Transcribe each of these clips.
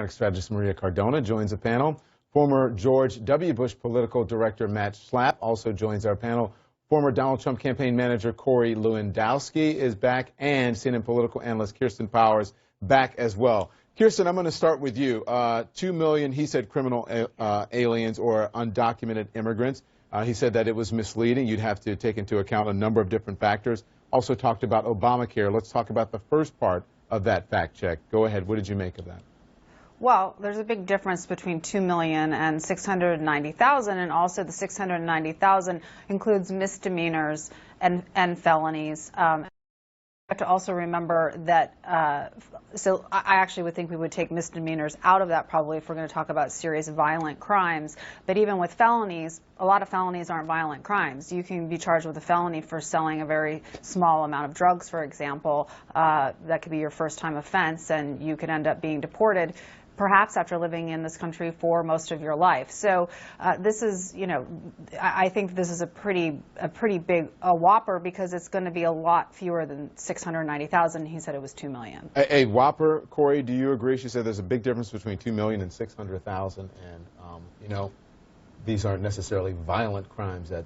Strategist Maria Cardona joins the panel. Former George W. Bush political director Matt Schlapp also joins our panel. Former Donald Trump campaign manager Corey Lewandowski is back, and CNN political analyst Kirsten Powers back as well. Kirsten, I'm going to start with you. 2 million, he said, criminal aliens or undocumented immigrants. He said that it was misleading. You'd have to take into account a number of different factors. Also talked about Obamacare. Let's talk about the first part of that fact check. Go ahead. What did you make of that? Well, there's a big difference between 2 million and 690,000, and also the 690,000 includes misdemeanors and felonies. I have to also remember that, so I actually would think we would take misdemeanors out of that probably if we're going to talk about serious violent crimes. But even with felonies, a lot of felonies aren't violent crimes. You can be charged with a felony for selling a very small amount of drugs, for example. That could be your first time offense, and you could end up being deported, perhaps after living in this country for most of your life. So this is, you know, I think this is a pretty big whopper, because it's going to be a lot fewer than 690,000. He said it was 2 million. A whopper, Corey, do you agree? She said there's a big difference between 2 million and 600,000, and you know, these aren't necessarily violent crimes that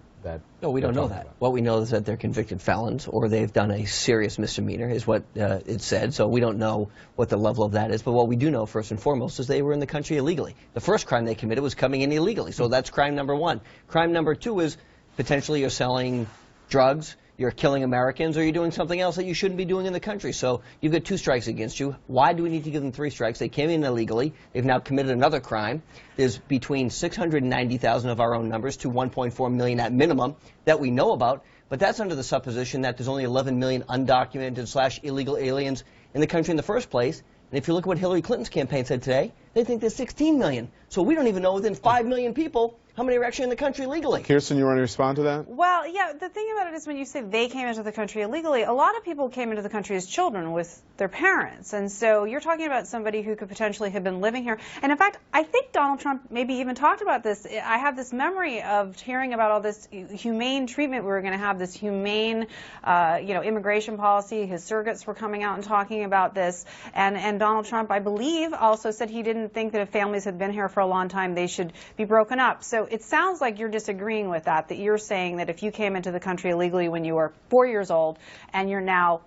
No, we don't know that. What we know is that they're convicted felons, or they've done a serious misdemeanor, is what it said. So we don't know what the level of that is. But what we do know, first and foremost, is they were in the country illegally. The first crime they committed was coming in illegally. So that's crime number one. Crime number two is potentially you're selling drugs, you're killing Americans, or you're doing something else that you shouldn't be doing in the country. So you've got 2 strikes against you. Why do we need to give them 3 strikes? They came in illegally. They've now committed another crime. There's between 690,000 of our own numbers to 1.4 million at minimum that we know about. But that's under the supposition that there's only 11 million undocumented / illegal aliens in the country in the first place. And if you look at what Hillary Clinton's campaign said today, they think there's 16 million. So we don't even know within 5 million people how many are actually in the country legally. Kirsten, you want to respond to that? Well, yeah, the thing about it is when you say they came into the country illegally, a lot of people came into the country as children with their parents. And so you're talking about somebody who could potentially have been living here. And in fact, I think Donald Trump maybe even talked about this. I have this memory of hearing about all this humane treatment. We were going to have this humane, you know, immigration policy. His surrogates were coming out and talking about this. And Donald Trump, I believe, also said he didn't think that if families had been here for a long time, they should be broken up. So it sounds like you're disagreeing with that you're saying that if you came into the country illegally when you were 4 years old and you're now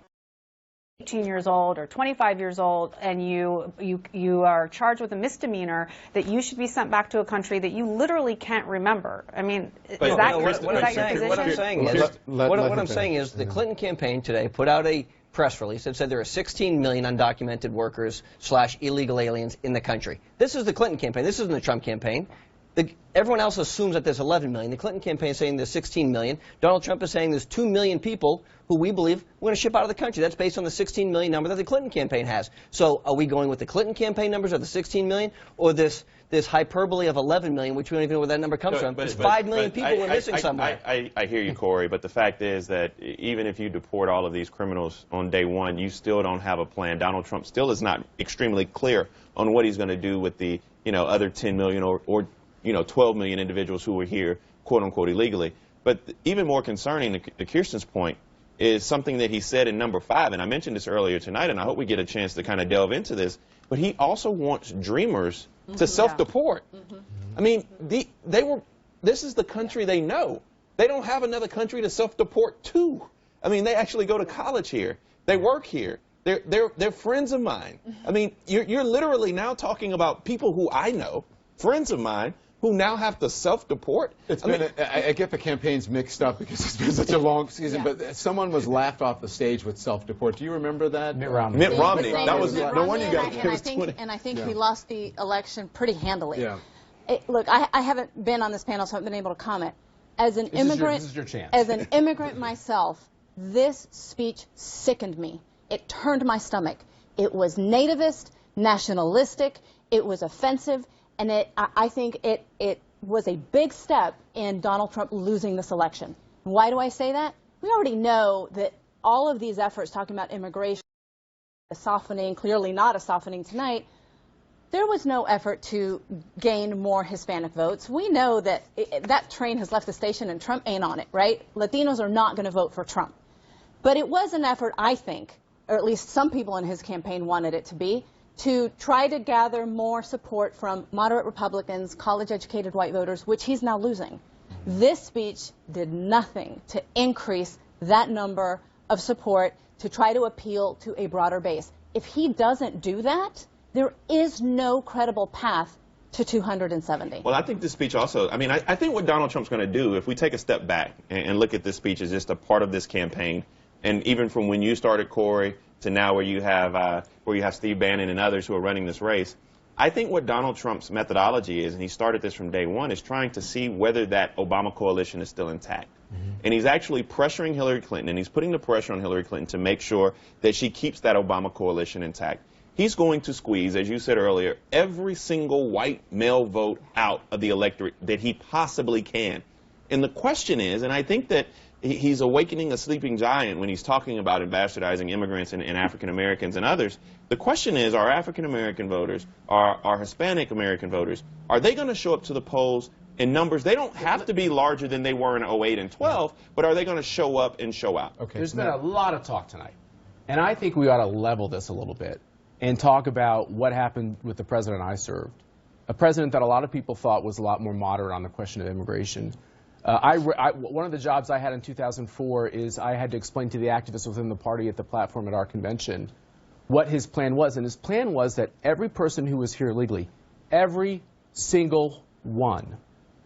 18 years old or 25 years old and you are charged with a misdemeanor, that you should be sent back to a country that you literally can't remember. I mean, is that your position? What I'm saying is the Clinton campaign today put out a press release that said there are 16 million undocumented workers / illegal aliens in the country. This is the Clinton campaign. This isn't the Trump campaign. Everyone else assumes that there's 11 million. The Clinton campaign is saying there's 16 million. Donald Trump is saying there's 2 million people who we believe we're going to ship out of the country. That's based on the 16 million number that the Clinton campaign has. So are we going with the Clinton campaign numbers of the 16 million, or this hyperbole of 11 million, which we don't even know where that number comes from? There's 5 million people we're missing somewhere. I hear you, Corey, but the fact is that even if you deport all of these criminals on day one, you still don't have a plan. Donald Trump still is not extremely clear on what he's going to do with the other 10 million or 12 million individuals who were here, quote unquote, illegally. But even more concerning, to Kirsten's point, is something that he said in number 5, and I mentioned this earlier tonight, and I hope we get a chance to kind of delve into this, but he also wants dreamers to self-deport. I mean, this is the country they know. They don't have another country to self-deport to. I mean, they actually go to college here. They work here. They're friends of mine. I mean, you're literally now talking about people who I know, friends of mine, who now have to self-deport. I get the campaigns mixed up because it's been such a long season, but someone was laughed off the stage with self-deport. Do you remember that? Mitt Romney. Mitt Romney. That was no one you got. And I think he lost the election pretty handily. Yeah. Look, I haven't been on this panel, so I haven't been able to comment. As an immigrant, this is your chance. As an immigrant myself, this speech sickened me. It turned my stomach. It was nativist, nationalistic. It was offensive. And I think it was a big step in Donald Trump losing this election. Why do I say that? We already know that all of these efforts talking about immigration, a softening, clearly not a softening tonight, there was no effort to gain more Hispanic votes. We know that that train has left the station and Trump ain't on it, right? Latinos are not going to vote for Trump. But it was an effort, I think, or at least some people in his campaign wanted it to be, to try to gather more support from moderate Republicans, college-educated white voters, which he's now losing. This speech did nothing to increase that number of support to try to appeal to a broader base. If he doesn't do that, there is no credible path to 270. Well, I think this speech also, I think what Donald Trump's going to do, if we take a step back and look at this speech as just a part of this campaign, and even from when you started, Corey, to now where you have Steve Bannon and others who are running this race, I think what Donald Trump's methodology is, and he started this from day one, is trying to see whether that Obama coalition is still intact. And he's actually pressuring Hillary Clinton, and he's putting the pressure on Hillary Clinton to make sure that she keeps that Obama coalition intact. He's going to squeeze, as you said earlier, every single white male vote out of the electorate that he possibly can. And the question is, and I think that he's awakening a sleeping giant when he's talking about bastardizing immigrants and African Americans and others. The question is, are African American voters, are Hispanic American voters, are they going to show up to the polls in numbers? They don't have to be larger than they were in 08 and 12, but are they going to show up and show out? Okay. There's been a lot of talk tonight, and I think we ought to level this a little bit and talk about what happened with the president I served, a president that a lot of people thought was a lot more moderate on the question of immigration. One of the jobs I had in 2004 is I had to explain to the activists within the party at the platform at our convention what his plan was. And his plan was that every person who was here illegally, every single one,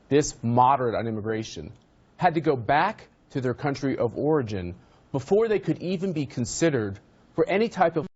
this moderate on immigration, had to go back to their country of origin before they could even be considered for any type of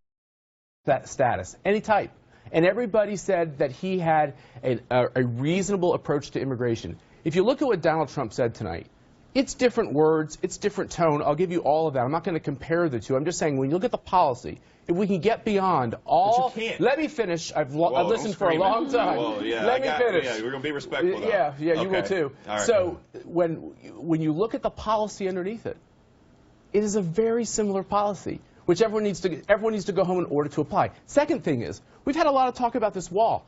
status, any type. And everybody said that he had a reasonable approach to immigration. If you look at what Donald Trump said tonight, it's different words, it's different tone. I'll give you all of that. I'm not going to compare the two. I'm just saying when you look at the policy, if we can get beyond all... But you can't. Let me finish. I've listened for a long time. Well, yeah, Let me finish. Yeah, we're going to be respectful, though. Yeah, okay. You will too. Right. So when you look at the policy underneath it, it is a very similar policy, which everyone needs to go home in order to apply. Second thing is, we've had a lot of talk about this wall.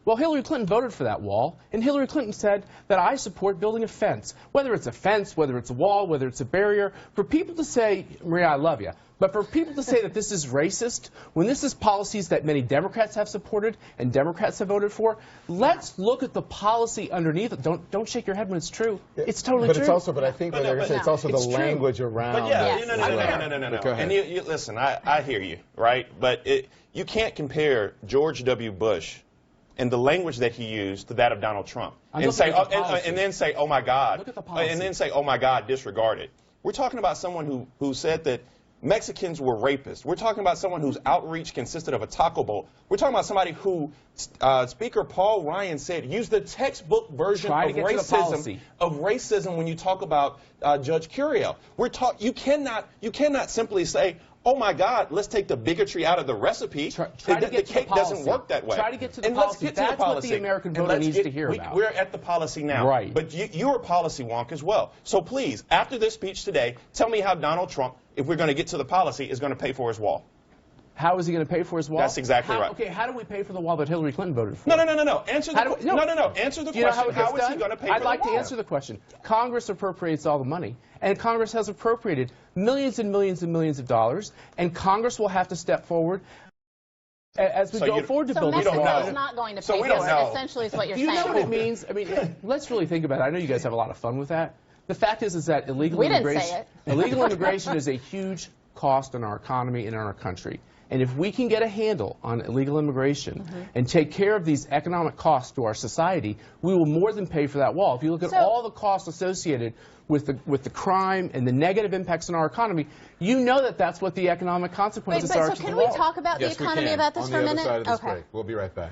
Well, Hillary Clinton voted for that wall, and Hillary Clinton said that I support building a fence. Whether it's a fence, whether it's a wall, whether it's a barrier, for people to say, Maria, I love you, but for people to say that this is racist, when this is policies that many Democrats have supported and Democrats have voted for, let's look at the policy underneath it. Don't shake your head when it's true. It's totally true. But I think it's also the language around. But yeah, yes. no. Go ahead. And listen, I hear you, right? But you can't compare George W. Bush and the language that he used to that of Donald Trump, and then say, oh my God, look at the policy. And then say, oh my God, disregard it. We're talking about someone who said that Mexicans were rapists. We're talking about someone whose outreach consisted of a taco boat. We're talking about somebody who Speaker Paul Ryan said used the textbook version of racism when you talk about Judge Curiel. You cannot simply say, oh my God, let's take the bigotry out of the recipe. The cake doesn't work that way. Try to get to the and policy. Let's get to the policy. What the American voter needs to hear about. We're at the policy now. Right. But you're a policy wonk as well. So please, after this speech today, tell me how Donald Trump, if we're going to get to the policy, is going to pay for his wall. How is he going to pay for his wall? That's exactly right. Okay, how do we pay for the wall that Hillary Clinton voted for? No. Answer the question. Answer the question. How is he going to pay for the wall? I'd like to answer the question. Congress appropriates all the money, and Congress has appropriated millions and millions and millions of dollars, and Congress will have to step forward as we go forward to build this wall. So Mexico is not going to pay for it, essentially is what you're saying. Do you know what it means? I mean, let's really think about it. I know you guys have a lot of fun with that. The fact is that illegal immigration is a huge cost in our economy and in our country. And if we can get a handle on illegal immigration and take care of these economic costs to our society, we will more than pay for that wall. If you look at all the costs associated with the crime and the negative impacts on our economy, you know that that's what the economic consequences are to the wall. So can we talk about the economy about this for a minute? On the other side of this break. We'll be right back.